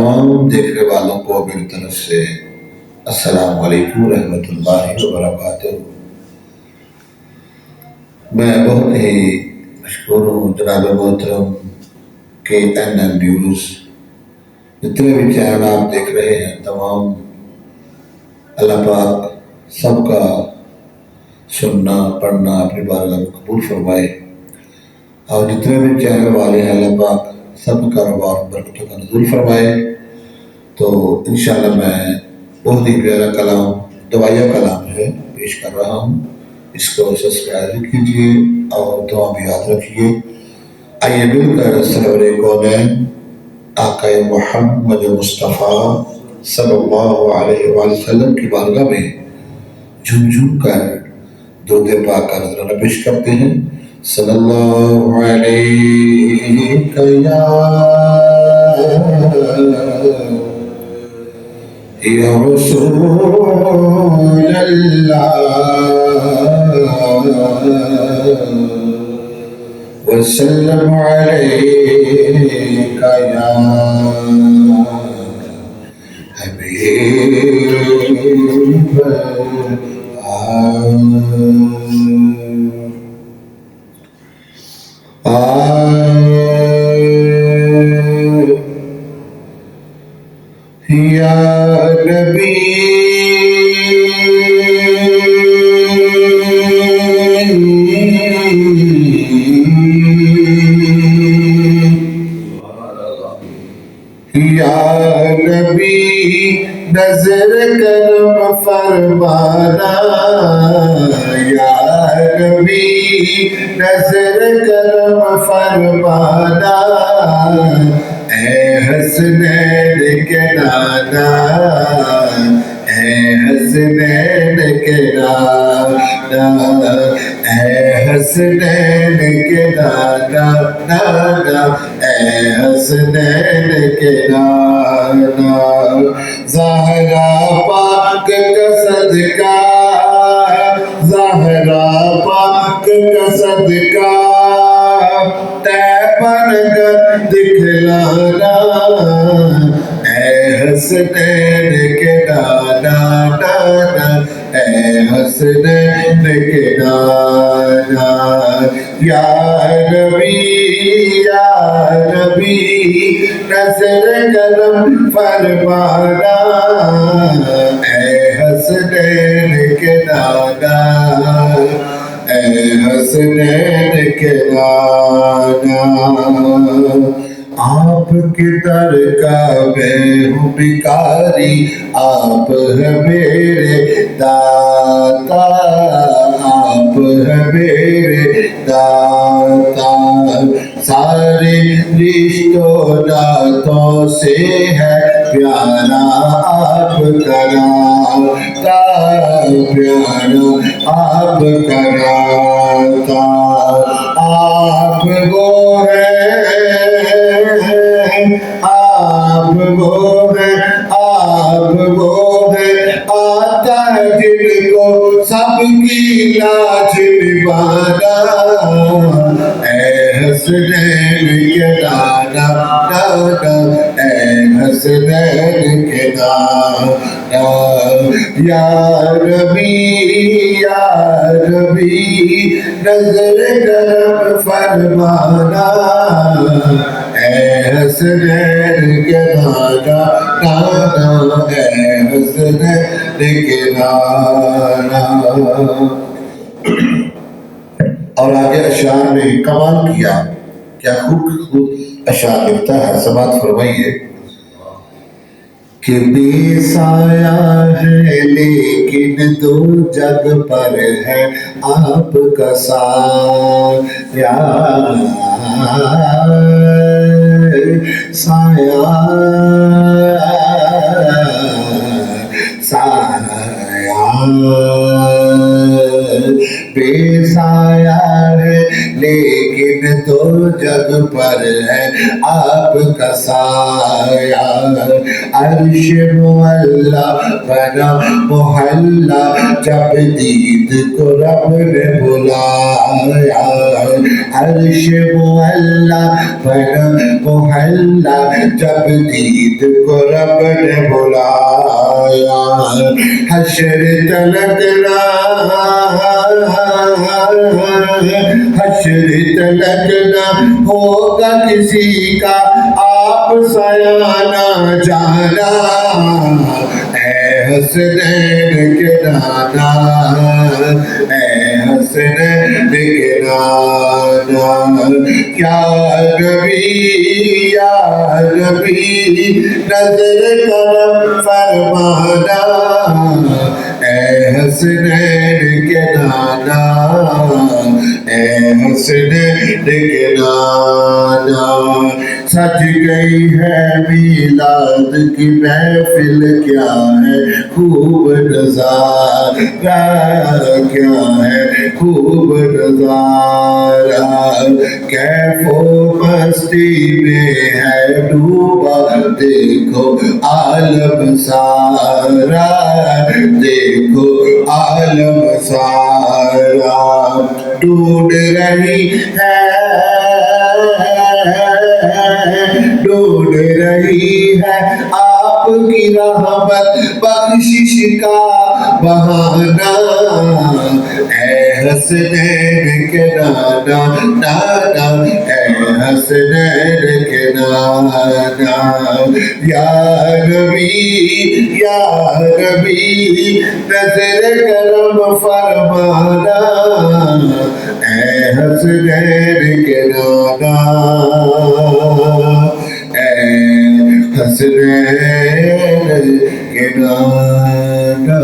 تمام دیکھنے والوں کو میری طرف سے السلام علیکم ورحمۃ اللہ وبرکاتہ۔ میں بہت ہی مشکور ہوں جناب محترم کے این نیوز، جتنے بھی چینل آپ دیکھ رہے ہیں تمام اللہ پاک سب کا سننا پڑھنا اپنی بارگاہ میں قبول فرمائے، اور جتنے بھی چینل والے ہیں اللہ پاک سب کا کاروبار برکتوں کا نزول فرمائے۔ تو انشاءاللہ میں بہت ہی پیارا کلام، دعائیہ کلام ہے پیش کر رہا ہوں، اس کو سبسکرائب کیجیے اور دعا بھی یاد رکھیے۔ آئیے مل کر سرور کونین آقا محمد مصطفیٰ صلی اللہ علیہ وآلہ وسلم کی بارگاہ میں جھوم جھوم کر درود پاک کا نذرانہ پیش کرتے ہیں۔ صلی اللہ علیہ یا رسول اللہ وسلم علیک یا حبیب یا نبی یا نبی نظر کرم فرمانا، یا نبی نظر کرم فرمانا، اے حسنین کے نانا، اے حسنین کے نانا، اے حسنین کے نانا، نانا اے حسنین کے نانا، زہرا پاک کا صدقہ، زہرا پاک کا صدقہ، طیبہ نگر دکھلانا، اے حسنین کے نانا، نانا اے حسنین کے نانا، یا نبی یا نبی نظر کرم فرمانا، اے حسنین کے نانا، اے حسنین کے نانا، آپ کے در کا میں ہوں بھکاری، آپ ہیں میرے داتا، آپ ہیں میرے داتا، سارے رشتوں ناتوں سے ہے پیارا آپ کا ناتا، پیارا آپ کا ناتا، آپ وہ ہیں، آپ وہ ہیں، آپ وہ ہیں، آتا ہے جن کو سب کی لاج نبھانا، اے حسنین کے نانا، نانا اے حسنین کے نانا، یا نبی یا نبی نظر کرم فرمانا، اے حسنین کے نانا، نانا اے حسنین کے نانا۔ اور آگے اشعار میں کمال کیا، کیا خوب اشعار لکھتا ہے، سماعت فرمائیے کہ بے سایہ ہے لیکن دو جگ پر ہے آپ کا سایہ، سایہ سایہ بے سایہ ہے لیکن دو جگ پر ہے آپ رب کا سایہ، عرش معلا بنا محلہ جب دید کو رب نے بلایا، عرش معلا بنا محلہ جب دید کو رب نے بلایا، حشر تلکنا حشر تلکنا ہوگا کسی کا آپ سیانہ جانا، اے حسنین کے نانا، اے حسنین کے نانا، یا نبی نظر کرم فرمانا، اے حسنین کے نانا، اے حسنین کے نانا، سج گئی ہے میلاد کی محفل، کیا ہے خوب نظارہ، کیا ہے خوب نظارہ، کیف و مستی میں ہے ڈوبا دیکھو عالم سارا، دیکھو عالم سارا، ڈھونڈ رہی ہے ڈھونڈ رہی ہے آپ کی رحمت بخشش کا بہانہ، اے حسنین کے نانا، نانا، اے حسنین کے نانا، یا نبی نظر کرم فرمانا، اے حسنین کے نانا، اے حسنین کے نانا۔